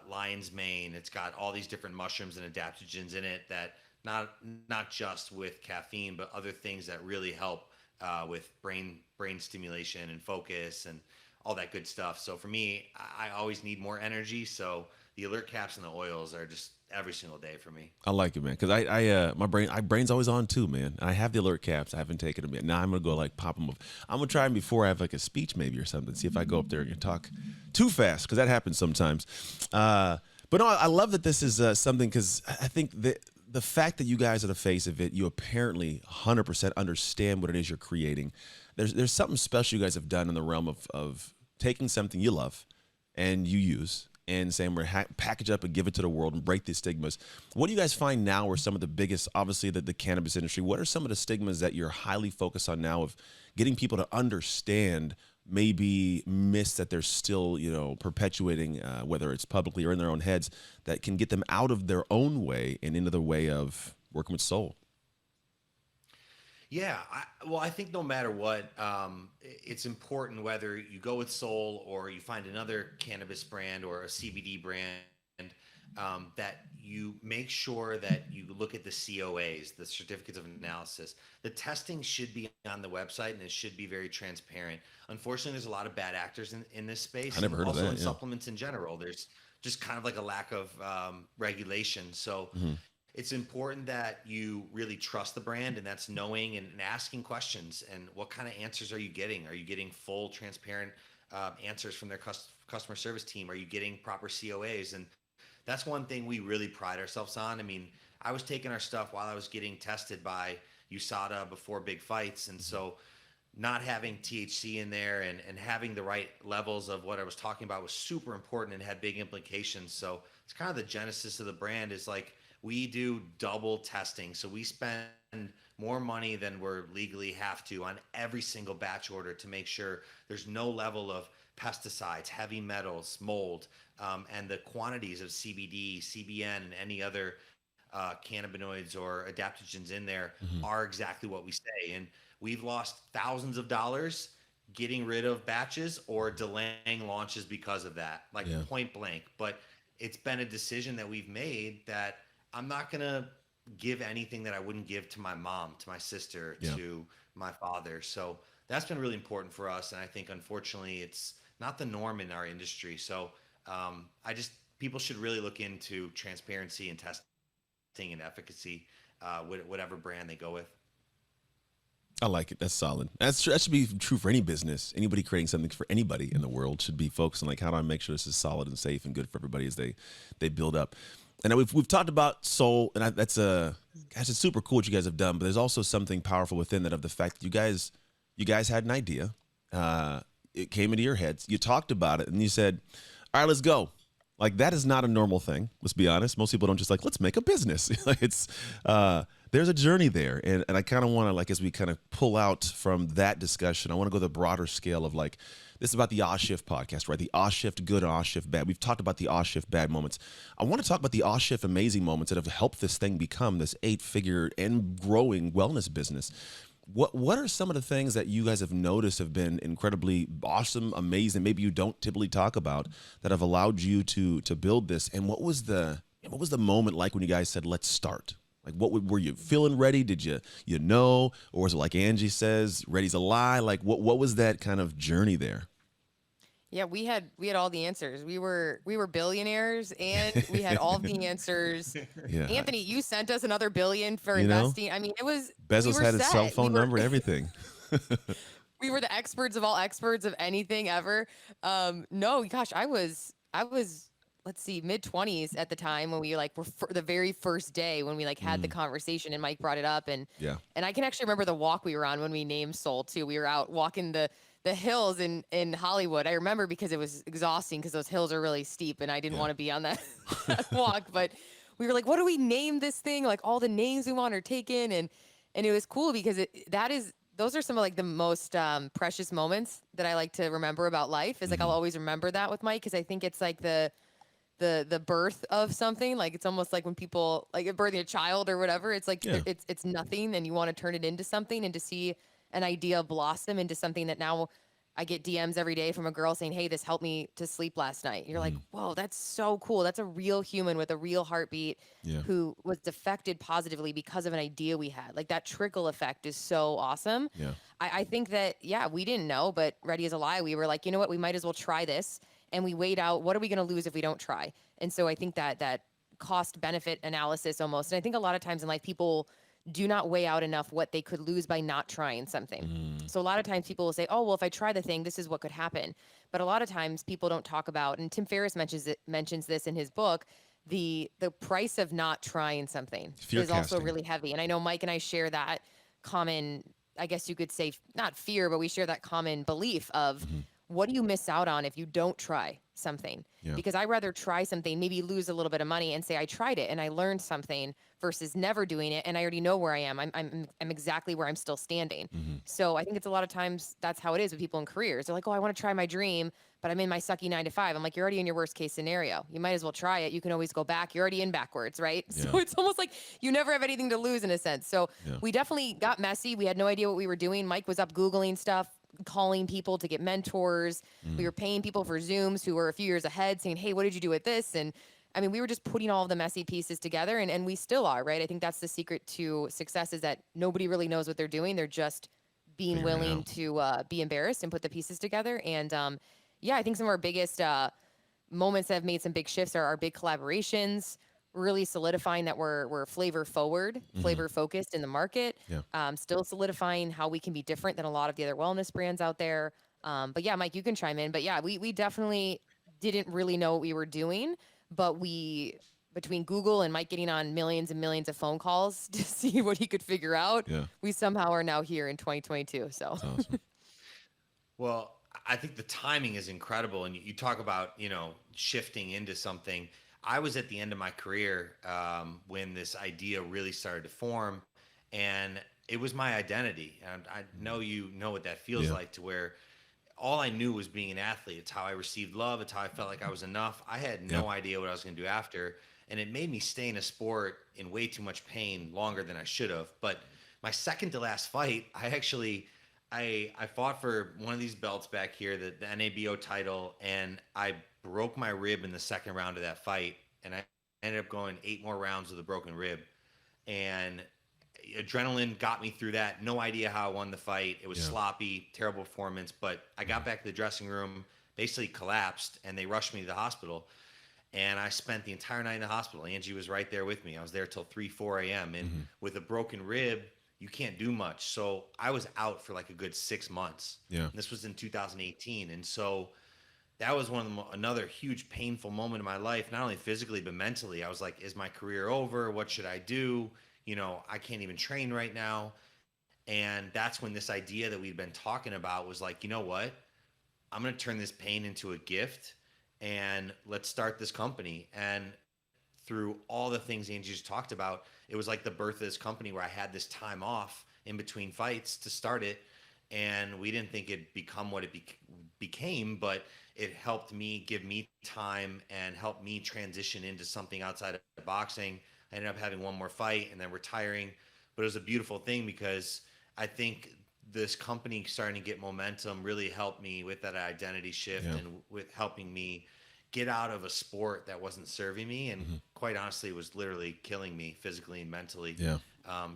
lion's mane, it's got all these different mushrooms and adaptogens in it that not just with caffeine, but other things that really help with brain stimulation and focus and all that good stuff. So for me, I always need more energy. So the alert caps and the oils are just every single day for me. I like it, man, because my brain's always on too, man. I have the alert caps. I haven't taken them yet. Now I'm gonna go like pop them up. I'm gonna try them before I have like a speech maybe or something. See if I go up there and talk too fast, because that happens sometimes. But no, I love that this is something, because I think that the fact that you guys are the face of it, you apparently 100% understand what it is you're creating. There's something special you guys have done in the realm of taking something you love and you use and saying we're package up and give it to the world and break these stigmas. What do you guys find now are some of the biggest, obviously the cannabis industry, what are some of the stigmas that you're highly focused on now of getting people to understand maybe myths that they're still, perpetuating, whether it's publicly or in their own heads, that can get them out of their own way and into the way of working with soul? Yeah, I think no matter what, it's important whether you go with Soul or you find another cannabis brand or a CBD brand, that you make sure that you look at the COAs, the certificates of analysis. The testing should be on the website and it should be very transparent. Unfortunately, there's a lot of bad actors in this space. I never heard of also that. in Yeah. supplements in general. There's just kind of like a lack of regulation. So it's important that you really trust the brand, and that's knowing and asking questions. And what kind of answers are you getting? Are you getting full, transparent answers from their customer service team? Are you getting proper COAs? And that's one thing we really pride ourselves on. I mean, I was taking our stuff while I was getting tested by USADA before big fights. And so not having THC in there and having the right levels of what I was talking about was super important and had big implications. So it's kind of the genesis of the brand is like we do double testing. So we spend more money than we're legally have to on every single batch order to make sure there's no level of pesticides, heavy metals, mold, and the quantities of CBD, CBN, and any other cannabinoids or adaptogens in there Hmm. are exactly what we say. And we've lost thousands of dollars getting rid of batches or delaying launches because of that, like Yeah. point blank. But it's been a decision that we've made that I'm not going to give anything that I wouldn't give to my mom, to my sister, Yeah. to my father. So that's been really important for us. And I think, unfortunately, it's not the norm in our industry. So I just, people should really look into transparency and testing and efficacy with whatever brand they go with. I like it. That's solid. That should be true for any business. Anybody creating something for anybody in the world should be focused on like how do I make sure this is solid and safe and good for everybody as they build up. And we've talked about soul, and that's gosh, it's super cool what you guys have done. But there's also something powerful within that of the fact that you guys had an idea. It came into your heads. You talked about it, and you said, "All right, let's go." Like that is not a normal thing. Let's be honest. Most people don't just like let's make a business. It's there's a journey there, and I kind of want to like as we kind of pull out from that discussion, I want to go to the broader scale of like this is about the Oz Shift podcast, right? The Oz Shift good, Oz Shift bad. We've talked about the Oz Shift bad moments. I want to talk about the Oz Shift amazing moments that have helped this thing become this 8-figure and growing wellness business. What are some of the things that you guys have noticed have been incredibly awesome, amazing, maybe you don't typically talk about that have allowed you to build this? And what was the moment like when you guys said, let's start? Like were you feeling ready? Did you know, or was it like Angie says, ready's a lie? Like what was that kind of journey there? Yeah, we had all the answers. We were billionaires and we had all the answers. Yeah. Anthony, you sent us another billion for You know, investing. I mean, it was we Bezos were had his set. cell phone number and everything. We were the experts of all experts of anything ever. No, gosh, I was let's see, mid-20s at the time when we like were the very first day when we like had the conversation and Mike brought it up Yeah. and I can actually remember the walk we were on when we named Soul too. We were out walking the hills in Hollywood. I remember because it was exhausting because those hills are really steep and I didn't Yeah. want to be on that, that walk. But we were like, what do we name this thing? Like all the names we want are taken. And it was cool because those are some of like the most precious moments that I like to remember about life is like, I'll always remember that with Mike. Cause I think it's like the birth of something. Like it's almost like when people like birthing a child or whatever, it's like, Yeah. it's nothing and you want to turn it into something and to see an idea blossom into something that now I get DMs every day from a girl saying, hey, this helped me to sleep last night. You're like, whoa, that's so cool. That's a real human with a real heartbeat Yeah. who was affected positively because of an idea we had. Like that trickle effect is so awesome. Yeah. I think that, yeah, we didn't know, but ready as a lie, we were like, you know what, we might as well try this. And we weighed out, what are we going to lose if we don't try? And so I think that cost benefit analysis almost, and I think a lot of times in life, people do not weigh out enough what they could lose by not trying something. So a lot of times people will say, oh, well, if I try the thing, this is what could happen. But a lot of times people don't talk about, and Tim Ferriss mentions this in his book, the price of not trying something Fear is also casting. really heavy. And I know Mike and I share that common, I guess you could say, not fear, but we share that common belief of what do you miss out on if you don't try something? Yeah. Because I'd rather try something, maybe lose a little bit of money and say I tried it and I learned something versus never doing it and I already know where I am. I'm exactly where I'm still standing. So I think it's a lot of times that's how it is with people in careers. They're like, oh, I want to try my dream, but I'm in my sucky 9 to 5. I'm like, you're already in your worst case scenario. You might as well try it. You can always go back. You're already in backwards, right? Yeah. So it's almost like you never have anything to lose in a sense. So Yeah. we definitely got messy. We had no idea what we were doing. Mike was up Googling stuff, calling people to get mentors. We were paying people for Zooms who were a few years ahead saying, hey, what did you do with this? And I mean, we were just putting all of the messy pieces together and we still are, right? I think that's the secret to success is that nobody really knows what they're doing. They're just being Figuring it willing out. to be embarrassed and put the pieces together. And yeah, I think some of our biggest moments that have made some big shifts are our big collaborations, really solidifying that we're flavor forward, flavor focused in the market. Yeah. Still solidifying how we can be different than a lot of the other wellness brands out there. But yeah, Mike, you can chime in. But yeah, we definitely didn't really know what we were doing, but we between Google and Mike getting on millions and millions of phone calls to see what he could figure out, Yeah. we somehow are now here in 2022. So That's awesome. Well, I think the timing is incredible. And you talk about, shifting into something. I was at the end of my career when this idea really started to form, and it was my identity. And I know you know what that feels Yeah. like, to where all I knew was being an athlete. It's how I received love. It's how I felt like I was enough. I had no Yeah. idea what I was going to do after. And it made me stay in a sport in way too much pain longer than I should have. But my second to last fight, I fought for one of these belts back here, the NABO title, and I broke my rib in the second round of that fight. And I ended up going 8 more rounds with a broken rib. And adrenaline got me through that. No idea how I won the fight. It was Yeah. sloppy, terrible performance. But I got back to the dressing room, basically collapsed, and they rushed me to the hospital. And I spent the entire night in the hospital. Angie was right there with me. I was there till 3, 4 a.m. And with a broken rib, you can't do much. So I was out for like a good 6 months. Yeah. And this was in 2018. And so that was another huge painful moment in my life, not only physically, but mentally. I was like, is my career over? What should I do? I can't even train right now. And that's when this idea that we'd been talking about was like, you know what? I'm going to turn this pain into a gift, and let's start this company. And through all the things Angie just talked about, it was like the birth of this company, where I had this time off in between fights to start it. And we didn't think it'd become what it became, but it helped me, give me time, and help me transition into something outside of boxing. I ended up having one more fight and then retiring. But it was a beautiful thing, because I think this company starting to get momentum really helped me with that identity shift, Yeah. and with helping me get out of a sport that wasn't serving me, and quite honestly was literally killing me physically and mentally. Yeah.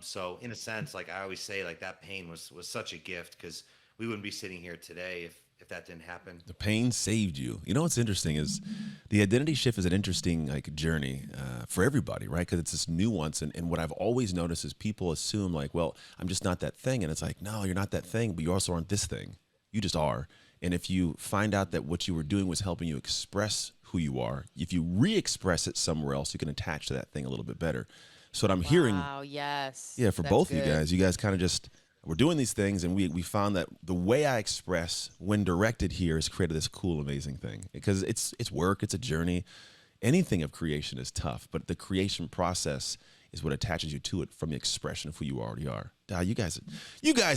So in a sense, like I always say, like that pain was such a gift, because we wouldn't be sitting here today if that didn't happen. The pain saved you. You know what's interesting is the identity shift is an interesting journey for everybody, right? Because it's this nuance, and what I've always noticed is people assume like, well, I'm just not that thing, and it's like, no, you're not that thing, but you also aren't this thing. You just are. And if you find out that what you were doing was helping you express who you are, if you re-express it somewhere else, you can attach to that thing a little bit better. So what I'm hearing, wow, yes, yeah, for that's both of good. you guys kind of just, we're doing these things, and we found that the way I express when directed here has created this cool, amazing thing. Because it's work, it's a journey. Anything of creation is tough, but the creation process is what attaches you to it from the expression of who you already are. You guys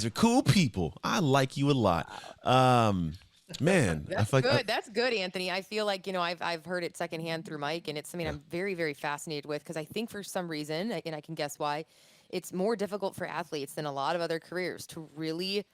are cool people. I like you a lot. Man, I That's feel like good. That's good, Anthony. I feel like, I've heard it secondhand through Mike, and it's something I'm very, very fascinated with, because I think for some reason, and I can guess why, it's more difficult for athletes than a lot of other careers to really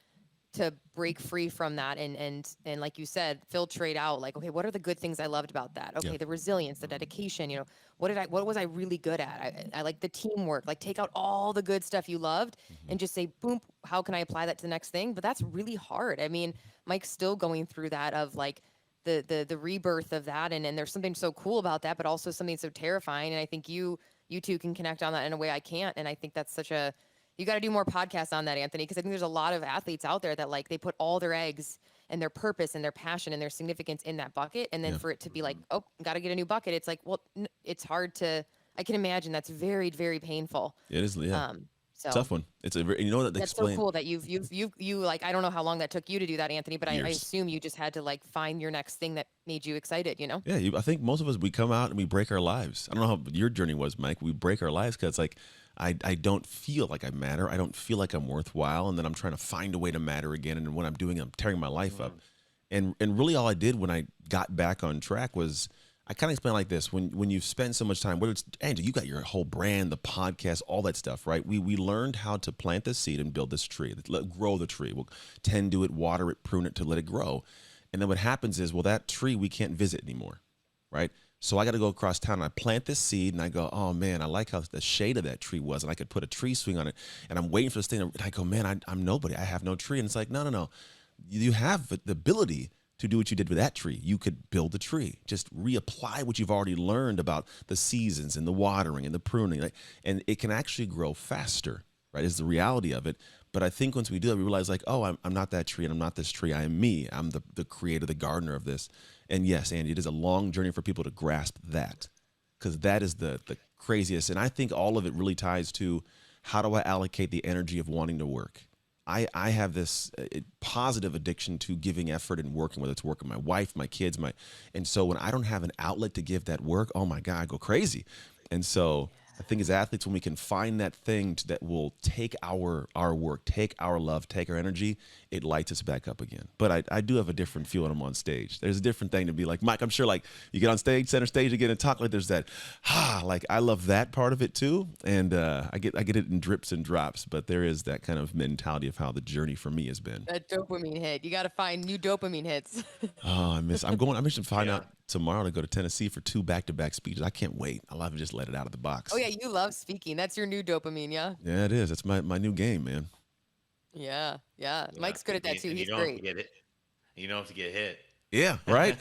to break free from that and like you said, filtrate out like, okay, what are the good things I loved about that? Okay, Yeah. the resilience, the dedication, what was I really good at? I like the teamwork, like take out all the good stuff you loved and just say, boom, how can I apply that to the next thing? But that's really hard. I mean, Mike's still going through that of like the rebirth of that. And there's something so cool about that, but also something so terrifying. And I think you two can connect on that in a way I can't. And I think that's you got to do more podcasts on that, Anthony, because I think there's a lot of athletes out there that like they put all their eggs and their purpose and their passion and their significance in that bucket. And then Yeah. for it to be like, oh, got to get a new bucket. It's like, well, it's hard I can imagine that's very, very painful. it is, yeah, So tough one. It's you know that that's explain. so cool that you like, I don't know how long that took you to do that, Anthony, but I Years. assume you just had to like find your next thing that made you excited, Yeah, I think most of us, we come out and we break our lives. I don't know how your journey was, Mike. We break our lives because like I don't feel like I matter. I don't feel like I'm worthwhile, and then I'm trying to find a way to matter again. And what I'm doing, I'm tearing my life up. And really, all I did when I got back on track was I kind of explain it like this: when you spend so much time, whether it's Angie, you got your whole brand, the podcast, all that stuff, right? We learned how to plant the seed and build this tree, grow the tree. We'll tend to it, water it, prune it to let it grow. And then what happens is, well, that tree we can't visit anymore, right? So I got to go across town and I plant this seed and I go, oh man, I like how the shade of that tree was, and I could put a tree swing on it. And I'm waiting for this thing. And I go, man, I'm nobody. I have no tree. And it's like, no. You have the ability to do what you did with that tree. You could build a tree. Just reapply what you've already learned about the seasons and the watering and the pruning, and it can actually grow faster, right? Is the reality of it. But I think once we do that, we realize like, oh, I'm not that tree and I'm not this tree. I am me. I'm the creator, the gardener of this. And yes, Andy, it is a long journey for people to grasp that. because that is the craziest. And I think all of it really ties to how do I allocate the energy of wanting to work. I have this positive addiction to giving effort and working, whether it's working my wife, my kids, and so when I don't have an outlet to give that work, oh my God, I go crazy. And so I think as athletes, when we can find that thing that will take our work, take our love, take our energy, it lights us back up again. But I do have a different feel when I'm on stage. There's a different thing to be like, Mike, I'm sure like you get on stage, center stage, you get and talk, like there's that, like I love that part of it too. And I get it in drips and drops, but there is that kind of mentality of how the journey for me has been. That dopamine hit. You got to find new dopamine hits. Oh, I'm going to find out tomorrow to go to Tennessee for 2 back-to-back speeches. I can't wait. I'll have to just let it out of the box. Oh yeah, you love speaking. That's your new dopamine, yeah? Yeah, it is. It's my new game, man. Yeah. Mike's good at that too. And He's you don't have great. to get it. You don't have to get hit. Yeah, right?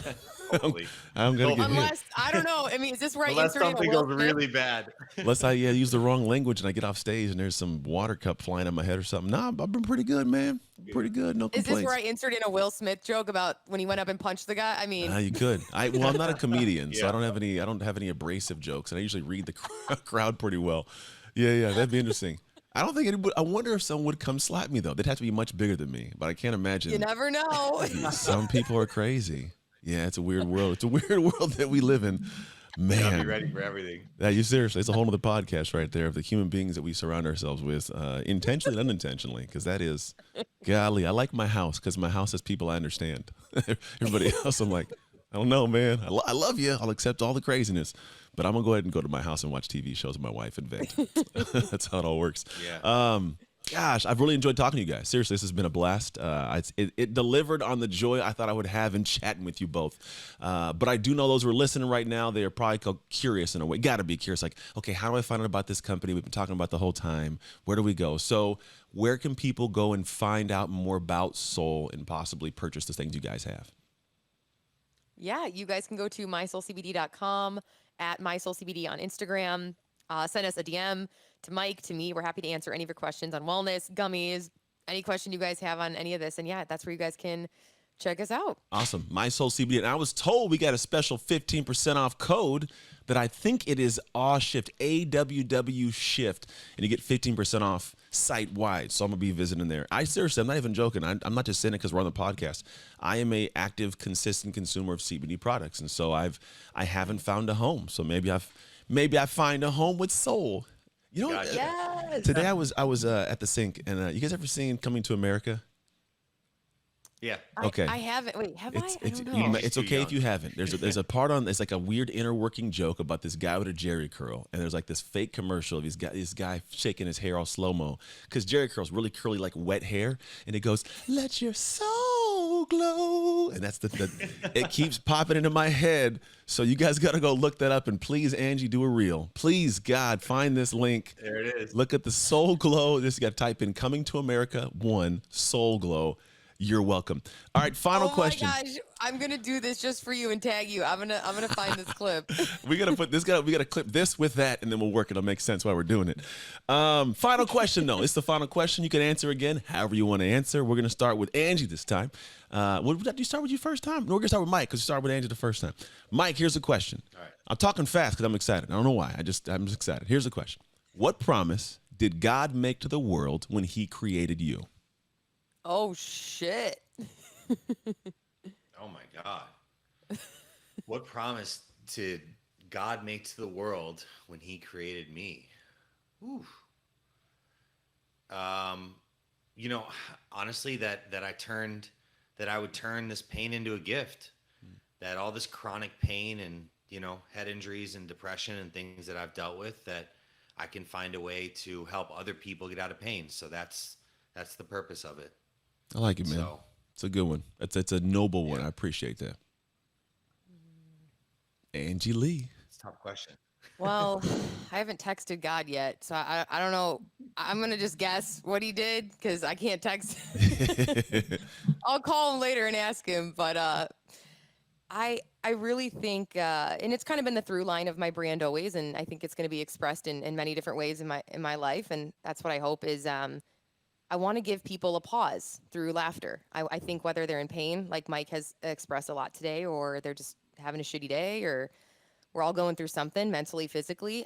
Hopefully. I'm going to get hit. Unless, I don't know. I mean, is this where I Unless insert in a something Will goes Smith? really bad. Unless I use the wrong language and I get off stage and there's some water cup flying on my head or something. Nah, I've been pretty good, man. Pretty good. No Is complaints. this where I insert in a Will Smith joke about when he went up and punched the guy? I mean, You could. I'm not a comedian, so Yeah. I don't have any abrasive jokes, and I usually read the crowd pretty well. Yeah, that'd be interesting. I don't think anybody. I wonder if someone would come slap me though. They'd have to be much bigger than me, but I can't imagine. you never know. Some people are crazy. Yeah, it's a weird world. It's a weird world that we live in. You gotta be Man, ready for everything. you seriously, it's a whole other podcast right there of the human beings that we surround ourselves with, intentionally and unintentionally, because that is, golly, I like my house because my house has people I understand. Everybody else, I'm like, I don't know, man. I love you. I'll accept all the craziness, but I'm going to go ahead and go to my house and watch TV shows with my wife and vent. That's how it all works. Yeah. Gosh, I've really enjoyed talking to you guys. Seriously, this has been a blast. It delivered on the joy I thought I would have in chatting with you both. But I do know those who are listening right now, they are probably curious in a way. Got to be curious. Like, okay, how do I find out about this company we've been talking about the whole time? Where do we go? So where can people go and find out more about Soul and possibly purchase the things you guys have? Yeah, you guys can go to mysoulcbd.com, at mysoulcbd on Instagram. Send us a DM to Mike, to me. We're happy to answer any of your questions on wellness, gummies, any question you guys have on any of this. And yeah, that's where you guys can check us out. Awesome. My Soul CBD. And I was told we got a special 15% off code that I think it is AWShift, AWW Shift, and you get 15% off site-wide. So I'm going to be visiting there. I'm not even joking. I'm not just saying it because we're on the podcast. I am a active, consistent consumer of CBD products. And so I haven't found a home. So maybe I find a home with Soul. You know, Gotcha. Yes. today I was at the sink, and you guys ever seen Coming to America? Yeah. Okay. I haven't. Wait, have I? I don't know. It's okay if you haven't. There's a part on. It's like a weird inner working joke about this guy with a Jerry curl, and there's like this fake commercial of this guy shaking his hair all slow mo because Jerry curl's really curly, like wet hair, and it goes, "Let your soul glow," and that's it keeps popping into my head. So you guys got to go look that up, and please, Angie, do a reel. Please, God, find this link. There it is. Look at the Soul Glow. This you got to type in "Coming to America 1 Soul Glow." You're welcome. All right, final question. Oh my gosh, I'm gonna do this just for you and tag you. I'm gonna find this clip. We gotta clip this with that, and then we'll work it. It'll make sense why we're doing it. Final question, though. It's the final question. You can answer again, however you want to answer. We're gonna start with Angie this time. Do you start with you first time? No, we're gonna start with Mike because you started with Angie the first time. Mike, here's a question. All right. I'm talking fast because I'm excited. I don't know why. I'm just excited. Here's a question. What promise did God make to the world when He created you? Oh shit. Oh my God. What promise did God make to the world when He created me? Ooh. Honestly, that I would turn this pain into a gift. That all this chronic pain and, head injuries and depression and things that I've dealt with, that I can find a way to help other people get out of pain. So that's the purpose of it. I like it, man. So, it's a good one. It's a noble one. I appreciate that. Angie Lee. it's a tough question. Well, I haven't texted God yet, so I don't know. I'm gonna just guess what He did because I can't text. I'll call Him later and ask Him, but I really think, and it's kind of been the through line of my brand always, and I think it's going to be expressed in many different ways in my life, and that's what I hope is. I want to give people a pause through laughter. I think whether they're in pain, like Mike has expressed a lot today, or they're just having a shitty day, or we're all going through something mentally, physically.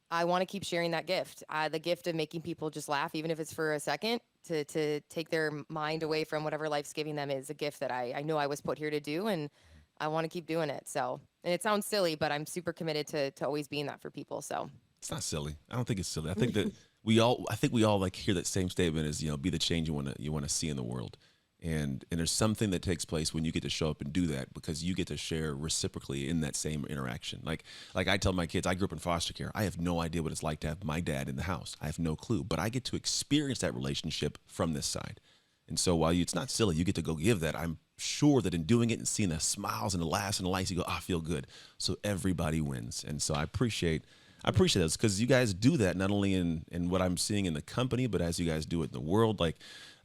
I want to keep sharing that gift, the gift of making people just laugh, even if it's for a second, to take their mind away from whatever life's giving them is a gift that I know I was put here to do, and I want to keep doing it. So, and it sounds silly, but I'm super committed to always being that for people. So It's not silly. I don't think it's silly. I think that I think we all like hear that same statement as, be the change you want to see in the world. And there's something that takes place when you get to show up and do that, because you get to share reciprocally in that same interaction. Like I tell my kids, I grew up in foster care. I have no idea what it's like to have my dad in the house. I have no clue, but I get to experience that relationship from this side. And so while it's not silly, you get to go give that. I'm sure that in doing it and seeing the smiles and the laughs and the lights, you go, I feel good. So everybody wins. And so I appreciate this, because you guys do that not only in what I'm seeing in the company, but as you guys do it in the world. Like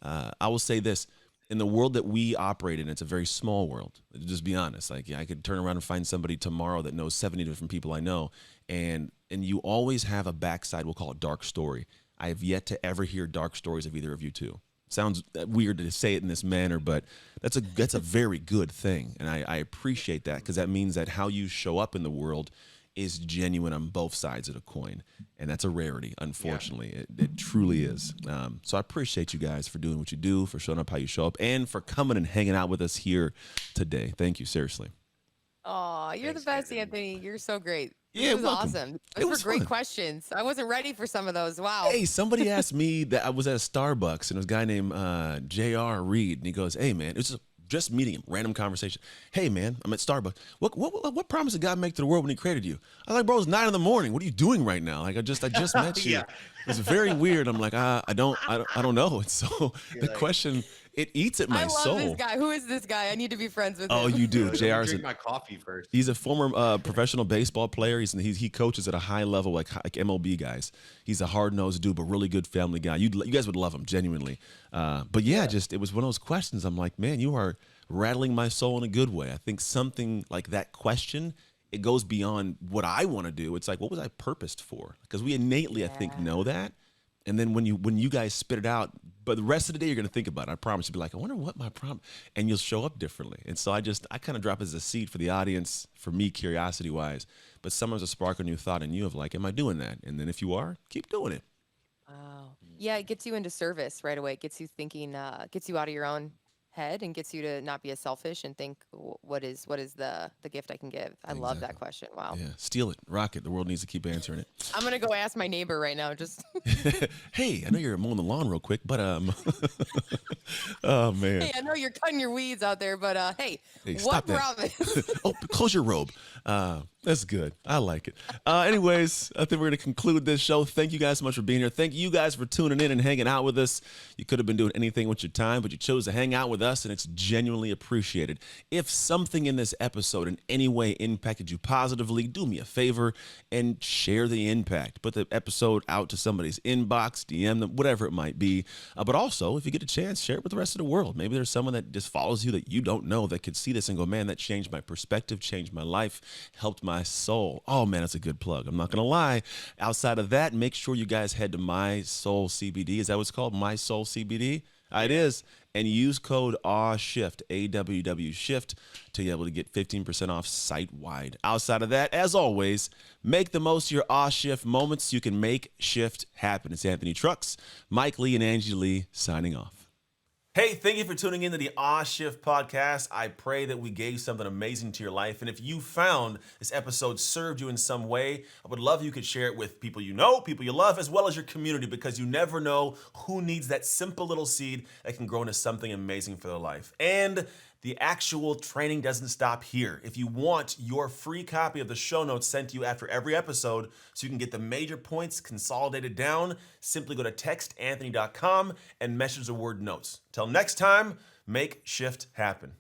I will say this. In the world that we operate in, it's a very small world. Just be honest. Like, I could turn around and find somebody tomorrow that knows 70 different people I know, and you always have a backside. We'll call it dark story. I have yet to ever hear dark stories of either of you two. Sounds weird to say it in this manner, but that's a very good thing, and I appreciate that, because that means that how you show up in the world is genuine on both sides of the coin, and that's a rarity. Unfortunately, it truly is. So I appreciate you guys for doing what you do, for showing up how you show up, and for coming and hanging out with us here today. Thank you, seriously. oh, you're the best, Anthony. You're so great. Yeah, This was welcome. awesome. It Those was were great fun. questions. I wasn't ready for some of those. Wow. Hey, somebody asked me that I was at a Starbucks, and there was a guy named J.R. Reed, and he goes, "Hey, man, it's just meeting him, random conversation. Hey, man, I'm at Starbucks. What promise did God make to the world when He created you?" I was like, "Bro, it's 9 a.m. What are you doing right now? Like, I just met you." Yeah. It's very weird. I'm like, I don't know. And so the like- question, it eats at my I love soul. this guy. Who is this guy? I need to be friends with him. Oh, you do. Let me JR's drink my coffee first. He's a former professional baseball player. He coaches at a high level, like MLB guys. He's a hard-nosed dude, but really good family guy. You guys would love him, genuinely. But yeah, just it was one of those questions. I'm like, man, you are rattling my soul in a good way. I think something like that question, it goes beyond what I want to do. It's like, what was I purposed for? Because we innately, I think, know that. And then when you guys spit it out, but the rest of the day you're gonna think about it. I promise. You'll be like, I wonder what my problem, and you'll show up differently. And so I kind of drop as a seed for the audience, for me, curiosity wise. But sometimes a spark a new thought in you of like, am I doing that? And then if you are, keep doing it. Wow. Yeah, it gets you into service right away. It gets you thinking, gets you out of your own head, and gets you to not be as selfish and think, what is the gift I can give? I love that question. Wow. Yeah, steal it, rock it. The world needs to keep answering it. I'm going to go ask my neighbor right now. Just, Hey, I know you're mowing the lawn real quick, but oh man. hey, I know you're cutting your weeds out there, but hey, Hey, what stop that. promise? Oh, close your robe. That's good. I like it. Anyways, I think we're going to conclude this show. Thank you guys so much for being here. Thank you guys for tuning in and hanging out with us. You could have been doing anything with your time, but you chose to hang out with us, and it's genuinely appreciated. If something in this episode in any way impacted you positively, do me a favor and share the impact. Put the episode out to somebody's inbox, DM them, whatever it might be. But also, if you get a chance, share it with the rest of the world. Maybe there's someone that just follows you that you don't know that could see this and go, man, that changed my perspective, changed my life, helped my soul. Oh man, that's a good plug. I'm not gonna lie. Outside of that, make sure you guys head to My Soul CBD. Is that what it's called? My Soul CBD? It is. And use code AWSHIFT, AWW Shift, to be able to get 15% off site-wide. Outside of that, as always, make the most of your AWSHIFT moments so you can make shift happen. It's Anthony Trucks, Mike Lee, and Angie Lee signing off. Hey, thank you for tuning into the Shift podcast. I pray that we gave something amazing to your life. And if you found this episode served you in some way, I would love if you could share it with people you know, people you love, as well as your community, because you never know who needs that simple little seed that can grow into something amazing for their life. And the actual training doesn't stop here. If you want your free copy of the show notes sent to you after every episode so you can get the major points consolidated down, simply go to textanthony.com and message the word notes. Till next time, make shift happen.